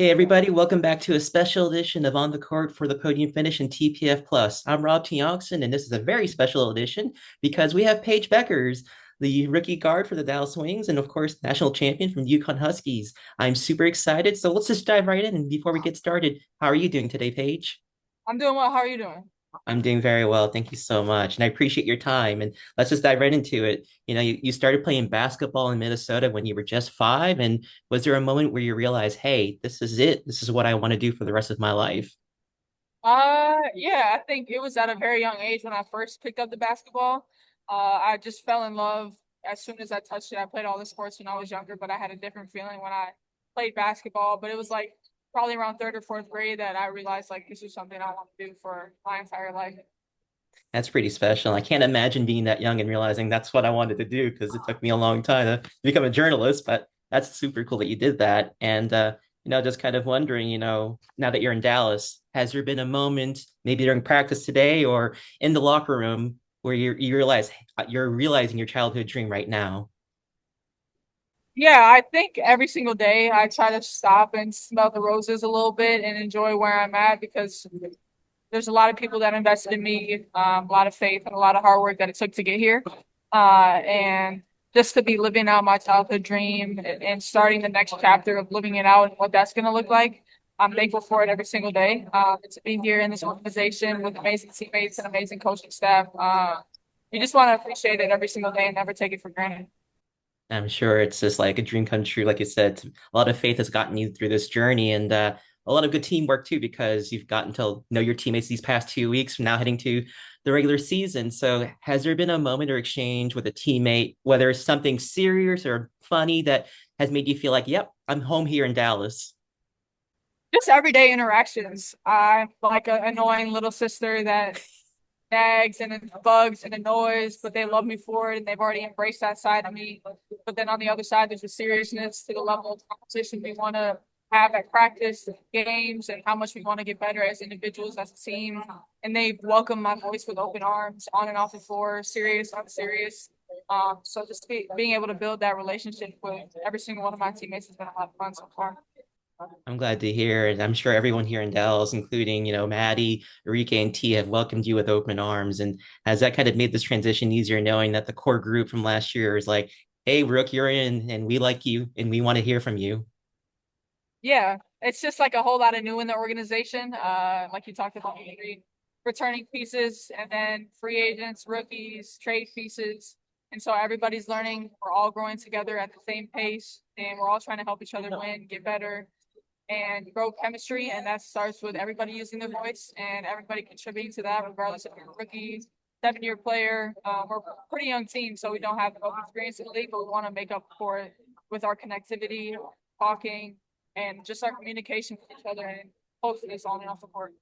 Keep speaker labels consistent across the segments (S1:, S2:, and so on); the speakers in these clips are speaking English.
S1: Hey everybody, welcome back to a special edition of On the Court for the Podium Finish and TPF Plus. I'm Rob Tiongson, and this is a very special edition because we have Paige Bueckers, the rookie guard for the Dallas Wings, and of course, national champion from the UConn Huskies. I'm super excited, so let's just dive right in. And before we get started, how are you doing today, Paige?
S2: I'm doing well. How are you doing?
S1: I'm doing very well. Thank you so much. And I appreciate your time. And let's just dive right into it. You started playing basketball in Minnesota when you were just 5. And was there a moment where you realized, hey, this is it? This is what I want to do for the rest of my life?
S2: Yeah, I think it was at a very young age when I first picked up the basketball. I just fell in love as soon as I touched it. I played all the sports when I was younger, but I had a different feeling when I played basketball. But it was like probably around third or fourth grade that I realized like this is something I want to do for my entire life.
S1: That's pretty special. I can't imagine being that young and realizing that's what I wanted to do because it took me a long time to become a journalist, but that's super cool that you did that. And just kind of wondering, now that you're in Dallas, has there been a moment, maybe during practice today or in the locker room, where you realize you're realizing your childhood dream right now?
S2: Yeah, I think every single day I try to stop and smell the roses a little bit and enjoy where I'm at because there's a lot of people that invested in me, a lot of faith and a lot of hard work that it took to get here. And just to be living out my childhood dream and starting the next chapter of living it out and what that's going to look like. I'm thankful for it every single day. To be here in this organization with amazing teammates and amazing coaching staff. You just want to appreciate it every single day and never take it for granted.
S1: I'm sure it's just like a dream come true. Like you said, a lot of faith has gotten you through this journey and a lot of good teamwork too, because you've gotten to know your teammates these past 2 weeks from now heading to the regular season. So has there been a moment or exchange with a teammate, whether it's something serious or funny that has made you feel like, yep, I'm home here in Dallas?
S2: Just everyday interactions. I'm like an annoying little sister that nags and it bugs and annoys, but they love me for it and they've already embraced that side of me. But then on the other side, there's a seriousness to the level of competition we want to have at practice, games, and how much we want to get better as individuals, as a team. And they welcome my voice with open arms on and off the floor, serious, unserious. So just being able to build that relationship with every single one of my teammates has been a lot of fun so far.
S1: I'm glad to hear it. I'm sure everyone here in Dallas, including, Maddie, Enrique, and T, have welcomed you with open arms. And has that kind of made this transition easier, knowing that the core group from last year is like, hey, Rook, you're in, and we like you, and we want to hear from you.
S2: Yeah, it's just like a whole lot of new in the organization. Like you talked about, returning pieces and then free agents, rookies, trade pieces. And so everybody's learning. We're all growing together at the same pace, and we're all trying to help each other win, get better, and grow chemistry. And that starts with everybody using their voice and everybody contributing to that, regardless if you're a rookie, 7-year player. We're a pretty young team, so we don't have enough experience in the league, but we want to make up for it with our connectivity, talking, and just our communication with each other and hopefully it's on and off the court.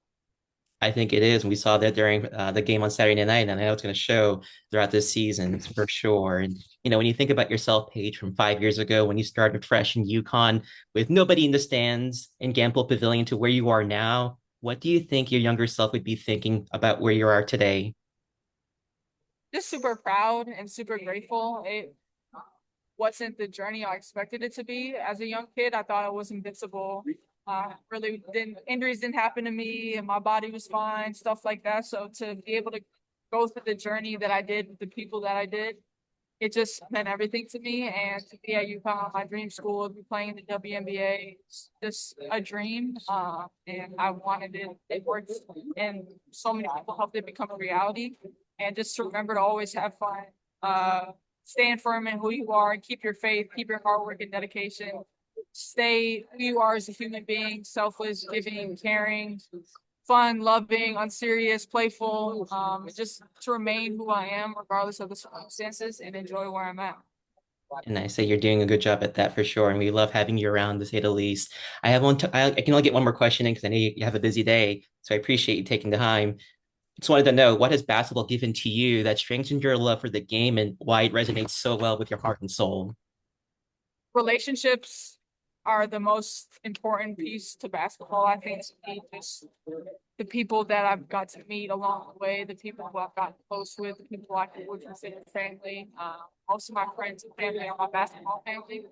S1: I think it is. We saw that during the game on Saturday night, and I know it's going to show throughout this season for sure. And when you think about yourself, Paige, from 5 years ago when you started fresh in UConn with nobody in the stands in Gamble Pavilion to where you are now, what do you think your younger self would be thinking about where you are today?
S2: Just super proud and super grateful. It wasn't the journey I expected it to be. As a young kid, I thought I was invincible. Really didn't injuries didn't happen to me and my body was fine, stuff like that. So to be able to go through the journey that I did with the people that I did, it just meant everything to me. And to be at UConn, my dream school, to be playing in the WNBA, it's just a dream. And I wanted it. It worked, and so many people helped it become a reality. And just to remember to always have fun. Stand firm in who you are, and keep your faith, keep your hard work and dedication. Stay who you are as a human being, selfless, giving, caring, fun, loving, unserious, playful, just to remain who I am, regardless of the circumstances, and enjoy where I'm at.
S1: And I say you're doing a good job at that for sure. And we love having you around, to say the least. I have I can only get one more question in because I know you have a busy day. So I appreciate you taking the time. Just wanted to know, what has basketball given to you that strengthened your love for the game and why it resonates so well with your heart and soul?
S2: Relationships are the most important piece to basketball. I think to me, just the people that I've got to meet along the way, the people who I've gotten close with, the people I would consider family. Most of my friends and family are my basketball family.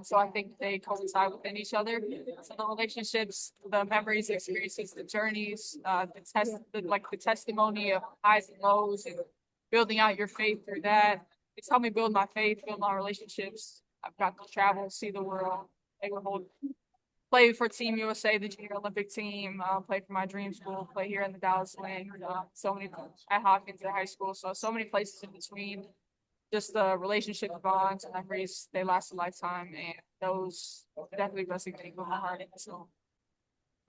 S2: So I think they coincide within each other. So the relationships, the memories, the experiences, the journeys, the testimony of highs and lows, and building out your faith through that. It's helped me build my faith, build my relationships. I've got to travel, see the world. They were hold play for Team USA, the Junior Olympic team, play for my dream school, play here in the Dallas Wing, so many at Hopkins in high school. So many places in between. Just the relationship bonds and memories, they last a lifetime, and those definitely resonate with my heart. So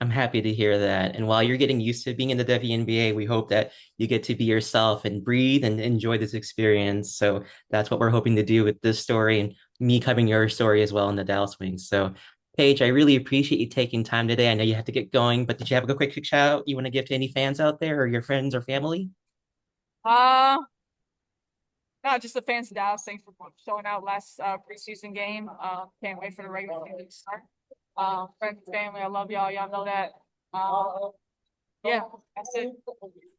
S1: I'm happy to hear that. And while you're getting used to being in the WNBA, we hope that you get to be yourself and breathe and enjoy this experience. So that's what we're hoping to do with this story and me covering your story as well in the Dallas Wings. So, Paige, I really appreciate you taking time today. I know you have to get going, but did you have a quick shout out you want to give to any fans out there or your friends or family?
S2: uh no, just the fans of Dallas, thanks for showing out last preseason game. Can't wait for the regular season to start. Friends and family, I love y'all. Y'all know that. Yeah, that's it.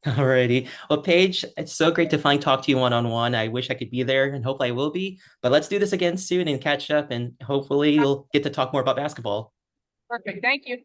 S1: Alrighty. Well, Paige, it's so great to finally talk to you one on one. I wish I could be there and hopefully I will be. But let's do this again soon and catch up and hopefully you'll get to talk more about basketball.
S2: Perfect. Thank you.